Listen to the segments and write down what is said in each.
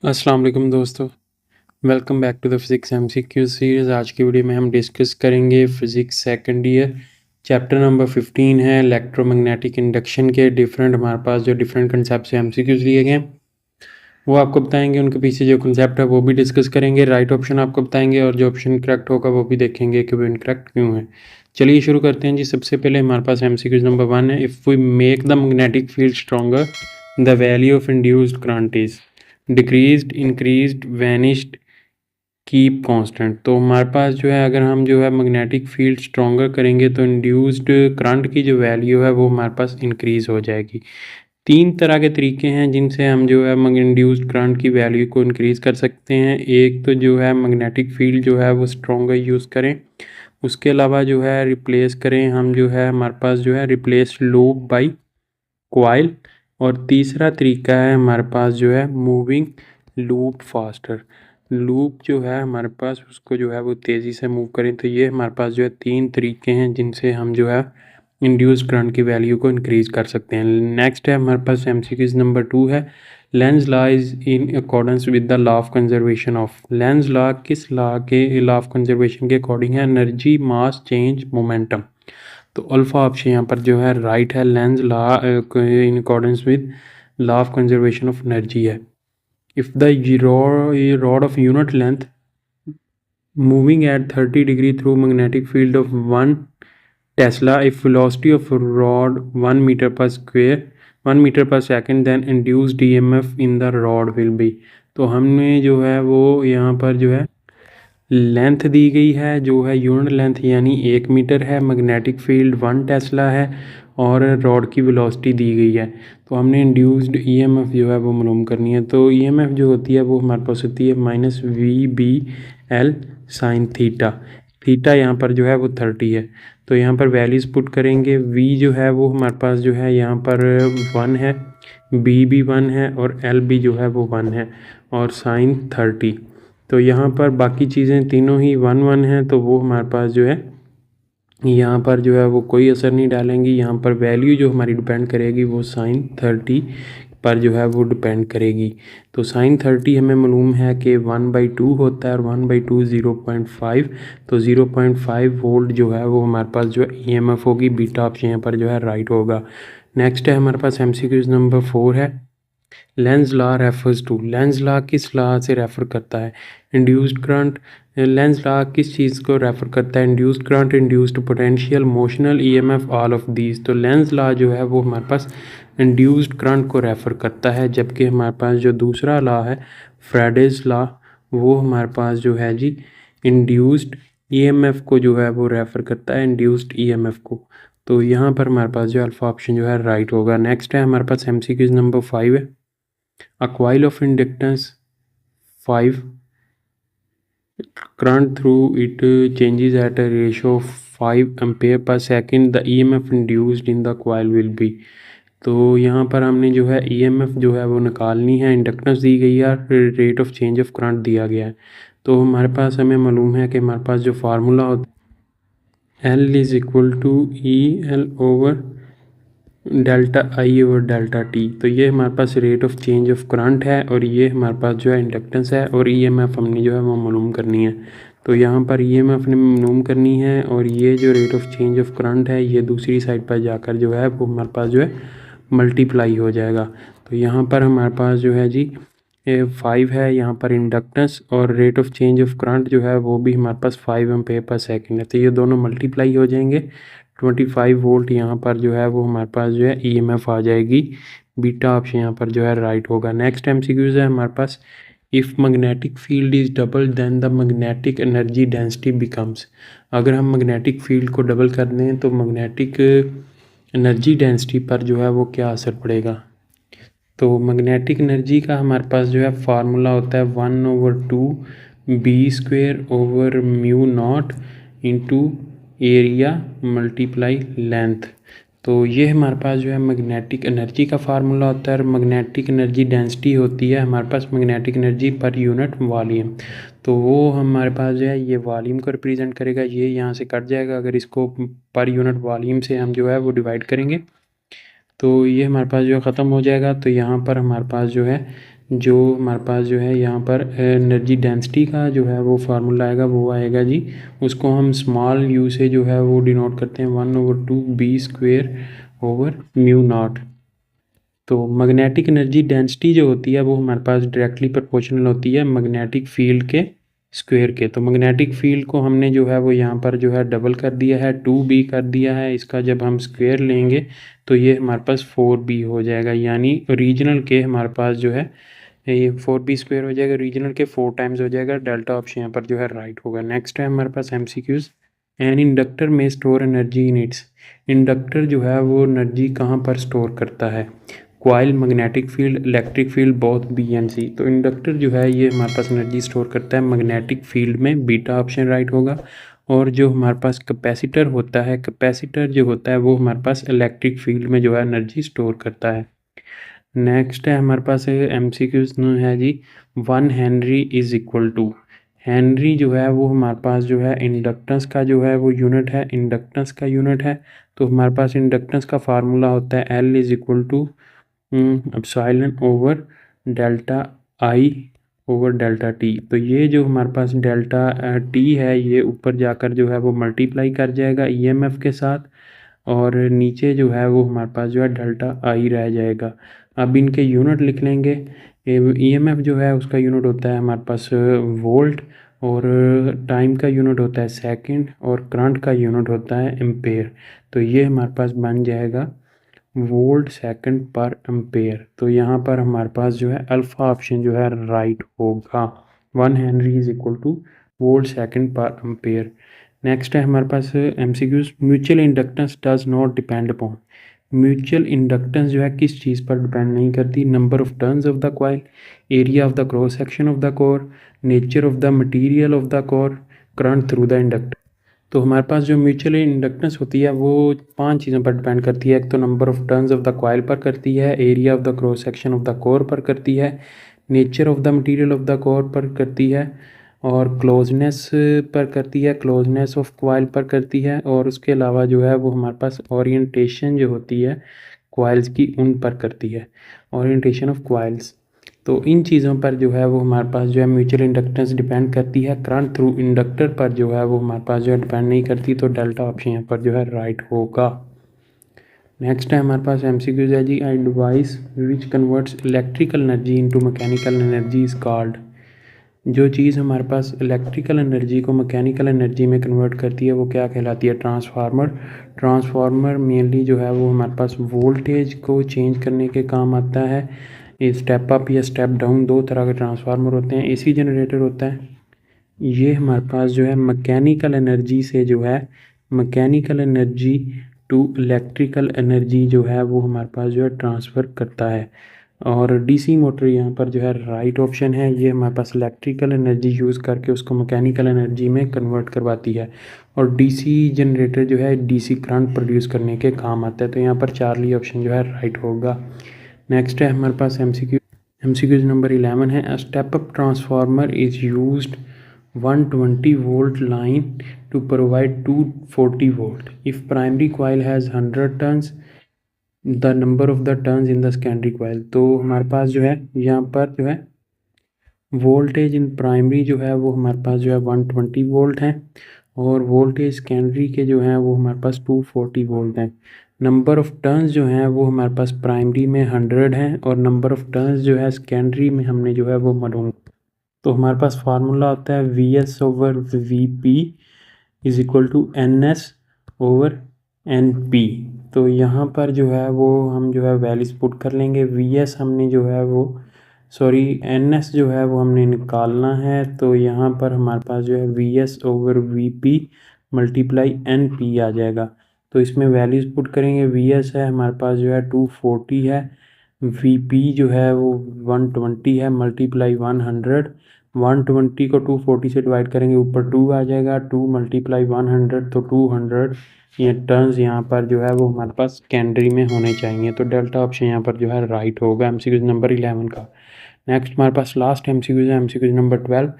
अस्सलाम वालेकुम दोस्तों। Welcome back to the physics MCQ series. आज की वीडियो में हम डिस्कस करेंगे physics second year chapter number 15 है इलेक्ट्रोमैग्नेटिक इंडक्शन के डिफरेंट हमारे पास जो डिफरेंट कंसेप्ट से एमसीक्यूज लिए गए हैं वो आपको बताएंगे। उनके पीछे जो कंसेप्ट है वो भी डिस्कस करेंगे। राइट ऑप्शन आपको बताएंगे और जो ऑप्शन करेक्ट होगा वो भी देखेंगे कि वो इनकरेक्ट क्यों है। चलिए शुरू करते हैं जी। सबसे पहले हमारे पास एमसीक्यूज नंबर 1 है। If we make the magnetic field stronger the value of induced current is decreased, increased, vanished, keep constant. तो हमारे पास जो है अगर हम जो है मैग्नेटिक फील्ड स्ट्रॉन्गर करेंगे तो इंड्यूस्ड करंट की जो वैल्यू है वो हमारे पास इंक्रीज़ हो जाएगी। तीन तरह के तरीके हैं जिनसे हम जो है इंड्यूस्ड करंट की वैल्यू को इंक्रीज़ कर सकते हैं। एक तो जो है मैग्नेटिक फील्ड जो है वो स्ट्रॉन्गर यूज़ करें, उसके अलावा जो है रिप्लेस करें हम जो है हमारे पास जो है रिप्लेस लूप बाई कॉइल, और तीसरा तरीका है हमारे पास जो है मूविंग लूप फास्टर। लूप जो है हमारे पास उसको जो है वो तेज़ी से मूव करें। तो ये हमारे पास जो है तीन तरीके हैं जिनसे हम जो है इंड्यूस करंट की वैल्यू को इंक्रीज़ कर सकते हैं। नेक्स्ट है हमारे पास एमसीक्यूज नंबर 2 है। Lenz law is in accordance with the law of conservation of. Lenz law किस लॉ के लॉ ऑफ कंजर्वेशन के अकॉर्डिंग है? Energy, mass, change, momentum. तो अल्फा ऑप्शन यहाँ पर जो है राइट है। Lenz law in accordance with law of conservation of energy है। If the rod of unit length moving at 30 degree through magnetic field of 1 Tesla, if velocity of rod 1 meter per square 1 meter per second, then induced EMF in the rod will be। तो हमने जो है वो यहाँ पर जो है length दी गई है जो है यूनिट लेंथ यानी 1 मीटर है, मैग्नेटिक फील्ड 1 टेस्ला है और रॉड की वेलोसिटी दी गई है। तो हमने इंड्यूस्ड ईएमएफ जो है वो मालूम करनी है। तो ईएमएफ जो होती है वो हमारे पास होती है -VBL साइन थीटा। थीटा यहाँ पर जो है वो 30 है। तो यहाँ पर वैल्यूज़ पुट करेंगे। V जो है वो हमारे पास जो है यहाँ पर 1 है, B भी 1 है और L भी जो है वो 1 है और साइन 30। तो यहाँ पर बाकी चीज़ें तीनों ही 1 1 हैं तो वो हमारे पास जो है यहाँ पर जो है वो कोई असर नहीं डालेंगी। यहाँ पर वैल्यू जो हमारी डिपेंड करेगी वो साइन 30 पर जो है वो डिपेंड करेगी। तो साइन 30 हमें मालूम है कि 1/2 होता है और 1/2 0.5। तो 0.5 वोल्ट जो है वो हमारे पास जो है ईएमएफ होगी। बीटा ऑप्शन यहाँ पर जो है राइट होगा। नेक्स्ट है हमारे पास एमसीक्यूज नंबर 4 है। Lenz law refers to. Lenz law किस लॉ से रेफर करता है? Induced current. लेंज लॉ किस चीज़ को रेफर करता है? Induced current, induced potential, motional EMF, all of these. तो लेंज लॉ जो है वो हमारे पास इंड्यूस्ड करंट को रेफर करता है, जबकि हमारे पास जो दूसरा लॉ है फ्राडेज लॉ वो हमारे पास जो है जी इंड्यूस्ड ईएमएफ को जो है वो रेफर करता है, इंड्यूस्ड ईएमएफ को। तो यहाँ पर हमारे पास जो अल्फा ऑप्शन जो है राइट होगा। नेक्स्ट है हमारे पास एमसीक्यूज नंबर 5 है। A coil of inductance 5, current through it changes at a ratio of 5 ampere per second. The EMF induced in the coil will be। तो यहाँ पर हमने जो है EMF जो है वो निकालनी है। इंडक्टेंस दी गई है, rate of change of current दिया गया है। तो हमारे पास हमें मालूम है कि हमारे पास जो फार्मूला होता है L is equal to EL over delta I over delta T. तो ये हमारे पास rate of change of current है और ये हमारे पास जो है इंडक्टेंस है और ईएमएफ हमने जो है वो मालूम करनी है। तो यहाँ पर ईएमएफ ने मालूम करनी है और ये जो rate of change of current है ये दूसरी साइड पर जाकर जो है वो हमारे पास जो है मल्टीप्लाई हो जाएगा। तो यहाँ पर हमारे पास जो है जी 5 है यहाँ पर इंडक्टेंस और rate of change of current जो है वो भी हमारे पास 5 एम्पेयर पर सेकेंड है। तो ये दोनों मल्टीप्लाई हो जाएंगे। 25 वोल्ट यहाँ पर जो है वो हमारे पास जो है ईएमएफ आ जाएगी। बीटा ऑप्शन यहाँ पर जो है राइट होगा। नेक्स्ट एमसीक्यूज है हमारे पास। If magnetic field is double then the magnetic energy density becomes. अगर हम मैग्नेटिक फील्ड को डबल कर दें तो मैग्नेटिक एनर्जी डेंसिटी पर जो है वो क्या असर पड़ेगा? तो मैग्नेटिक एनर्जी का हमारे पास जो है फार्मूला होता है 1/2 B² over μ0 into area multiply length. तो ये हमारे पास जो है मैग्नेटिक एनर्जी का फार्मूला होता है और मैग्नेटिक एनर्जी डेंसिटी होती है हमारे पास magnetic energy per unit volume. तो वो हमारे पास जो है ये वॉल्यूम को रिप्रेजेंट करेगा। ये यहाँ से कट जाएगा अगर इसको पर यूनिट वॉल्यूम से हम जो है वो डिवाइड करेंगे तो ये हमारे पास जो ख़त्म हो जाएगा। तो यहाँ पर हमारे पास जो है जो हमारे पास जो है यहाँ पर एनर्जी डेंसिटी का जो है वो फार्मूला आएगा, वो आएगा जी, उसको हम स्मॉल यू से जो है वो डिनोट करते हैं 1/2 b² / μ0। तो मैग्नेटिक एनर्जी डेंसिटी जो होती है वो हमारे पास डायरेक्टली प्रोपोर्शनल होती है मैग्नेटिक फील्ड के स्क्वायर के। तो मैग्नेटिक फील्ड को हमने जो है वो यहाँ पर जो है डबल कर दिया है, 2b कर दिया है। इसका जब हम स्क्वायर लेंगे तो ये हमारे पास 4b हो जाएगा, यानी रीजनल के हमारे पास जो है ये 4b² हो जाएगा, रीजनल के 4 टाइम्स हो जाएगा। डेल्टा ऑप्शन यहाँ पर जो है राइट होगा। नेक्स्ट है हमारे पास MCQs। एन इंडक्टर में store energy in its. Inductor जो है वो एनर्जी कहाँ पर स्टोर करता है? Coil, magnetic field, electric field, both B and C। तो इंडक्टर जो है ये हमारे पास एनर्जी स्टोर करता है मैग्नेटिक फील्ड में, बीटा ऑप्शन राइट होगा। और जो हमारे पास कैपेसिटर होता है, कैपेसिटर जो होता है वो हमारे पास इलेक्ट्रिक फील्ड में जो है एनर्जी स्टोर करता है। नेक्स्ट है हमारे पास MCQs है जी, 1 henry is equal to. Henry जो है वो हमारे पास जो है इंडक्टेंस का जो है वो यूनिट है, इंडक्टेंस का यूनिट है। तो हमारे पास इंडक्टेंस का फार्मूला होता है L is equal to epsilon over delta I over delta T। तो ये जो हमारे पास डेल्टा T है ये ऊपर जाकर जो है वो मल्टीप्लाई कर जाएगा EMF के साथ, और नीचे जो है वो हमारे पास जो है डेल्टा I रह जाएगा। अब इनके यूनिट लिख लेंगे। EMF जो है उसका यूनिट होता है हमारे पास वोल्ट, और टाइम का यूनिट होता है सेकंड, और करंट का यूनिट होता है एम्पेयर। तो ये हमारे पास बन जाएगा वोल्ट सेकंड पर एम्पेयर। तो यहाँ पर हमारे पास जो है अल्फ़ा ऑप्शन जो है राइट होगा। 1 henry is equal two volt second per ampere. Next है हमारे पास MCQs। Mutual inductance does not depend upon. Mutual inductance जो है किस चीज़ पर डिपेंड नहीं करती? Number of turns of the coil, area of the cross section of the core, nature of the material of the core, current through the inductor. तो हमारे पास जो mutual inductance होती है वो 5 चीज़ों पर डिपेंड करती है। एक तो number of turns of the coil पर करती है, area of the cross section of the core पर करती है, nature of the material of the core पर करती है, और क्लोजनेस पर करती है, क्लोजनेस ऑफ कॉइल पर करती है, और उसके अलावा जो है वो हमारे पास ओरिएंटेशन जो होती है कॉइल्स की उन पर करती है, ओरिएंटेशन ऑफ कॉइल्स। तो इन चीज़ों पर जो है वो हमारे पास जो है म्यूचुअल इंडक्टेंस डिपेंड करती है। करंट थ्रू इंडक्टर पर जो है वो हमारे पास जो है डिपेंड नहीं करती। तो डेल्टा ऑप्शन यहाँ पर जो है राइट होगा। नेक्स्ट है हमारे पास MCQs है जी, a device which converts electrical energy into mechanical energy is called. जो चीज़ हमारे पास इलेक्ट्रिकल एनर्जी को मैकेनिकल एनर्जी में कन्वर्ट करती है वो क्या कहलाती है? ट्रांसफार्मर। ट्रांसफार्मर मेनली जो है वो हमारे पास वोल्टेज को चेंज करने के काम आता है। ये स्टेप अप या स्टेप डाउन, दो तरह के ट्रांसफार्मर होते हैं। AC जनरेटर होता है, ये हमारे पास जो है मैकेनिकल एनर्जी से जो है mechanical energy to electrical energy जो है वो हमारे पास जो है ट्रांसफ़र करता है। और DC मोटर यहाँ पर जो है राइट ऑप्शन है, ये हमारे पास इलेक्ट्रिकल एनर्जी यूज़ करके उसको मैकेनिकल एनर्जी में कन्वर्ट करवाती है। और DC जनरेटर जो है DC करंट प्रोड्यूस करने के काम आता है। तो यहाँ पर चार्ली ऑप्शन जो है राइट होगा। नेक्स्ट है हमारे पास MCQ नंबर 11 है, a step up transformer is used 120 volt line to provide 240 volt. If primary coil has 100 turns, the number of the turns in the secondary coil। तो हमारे पास जो है यहाँ पर जो है वोल्टेज इन प्राइमरी जो है वो हमारे पास जो है 120 वोल्ट है, और वोल्टेज सेकेंडरी के जो हैं वो हमारे पास 240 वोल्ट हैं। नंबर ऑफ़ टर्न्स जो हैं वो हमारे पास प्राइमरी में 100 हैं, और नंबर ऑफ़ टर्न्स जो है सेकेंडरी में हमने जो है वो मालूम। तो हमारे पास फार्मूला होता है VS over VP is equal to NS over NP। तो यहाँ पर जो है वो हम जो है वैल्यूज पुट कर लेंगे। VS हमने जो है वो NS जो है वो हमने निकालना है। तो यहाँ पर हमारे पास जो है VS over VP multiply NP आ जाएगा। तो इसमें वैल्यूज पुट करेंगे। VS है हमारे पास जो है 240 है, VP जो है वो 120 है, मल्टीप्लाई 100। 120 को 240 से डिवाइड करेंगे, ऊपर 2 आ जाएगा, 2 मल्टीप्लाई 100 तो 200 ये टर्न्स यहाँ पर जो है वो हमारे पास सेकेंडरी में होने चाहिए। तो डेल्टा ऑप्शन यहाँ पर जो है राइट होगा MCQ नंबर 11 का। नेक्स्ट हमारे पास लास्ट MCQ है, MCQ number 12,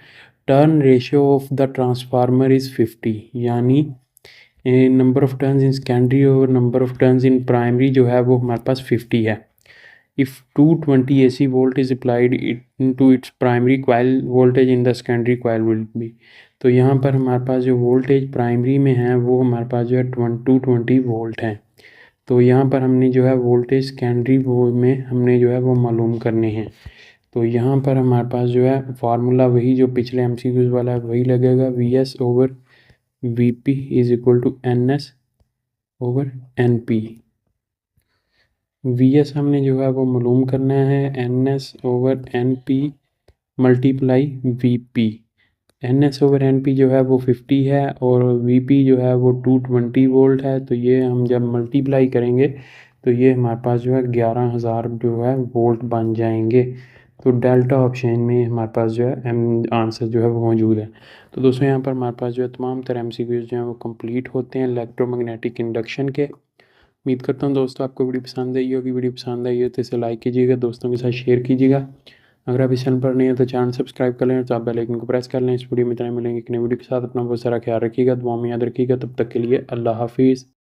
turn ratio of the transformer is 50, यानी number of turns in secondary और number of turns in primary जो है वो हमारे पास 50 है। if 220 AC volt is applied into its primary coil, voltage in the secondary coil will be। तो यहाँ पर हमारे पास जो वोल्टेज प्राइमरी में है वो हमारे पास जो है 220 वोल्ट है। तो यहाँ पर हमने जो है वोल्टेज सेकेंडरी वो में हमने जो है वो मालूम करने हैं। तो यहाँ पर हमारे पास जो है फार्मूला वही जो पिछले एमसीक्यूज वाला है वही लगेगा, V S over V P is equal to N S over N P. V S हमने जो है वो मालूम करना है N S over N P multiply V P. N S over N P जो है वो 50 है और वी पी जो है वो 220 वोल्ट है। तो ये हम जब मल्टीप्लाई करेंगे तो ये हमारे पास जो है 11,000 जो है वोल्ट बन जाएंगे। तो डेल्टा ऑप्शन में हमारे पास जो है आंसर जो है वो मौजूद है। तो दोस्तों यहाँ पर हमारे पास जो है तमाम तरह एमसीक्यूज जो हैं वो कंप्लीट होते हैं इलेक्ट्रोमैग्नेटिक इंडक्शन के। उम्मीद करता हूँ दोस्तों आपको वीडियो पसंद आई होगी। वीडियो पसंद आई हो तो इसे लाइक कीजिएगा, दोस्तों के साथ शेयर कीजिएगा। अगर आप इस चैनल पर नहीं है तो चैनल सब्सक्राइब कर लें, तो आप बेल आइकन को प्रेस कर लें। इस वीडियो में इतना मिलेंगे कि नई वीडियो के साथ अपना बहुत सारा ख्याल रखिएगा, दुआ में याद रखिएगा। तब तक के लिए अल्लाह हाफिज़।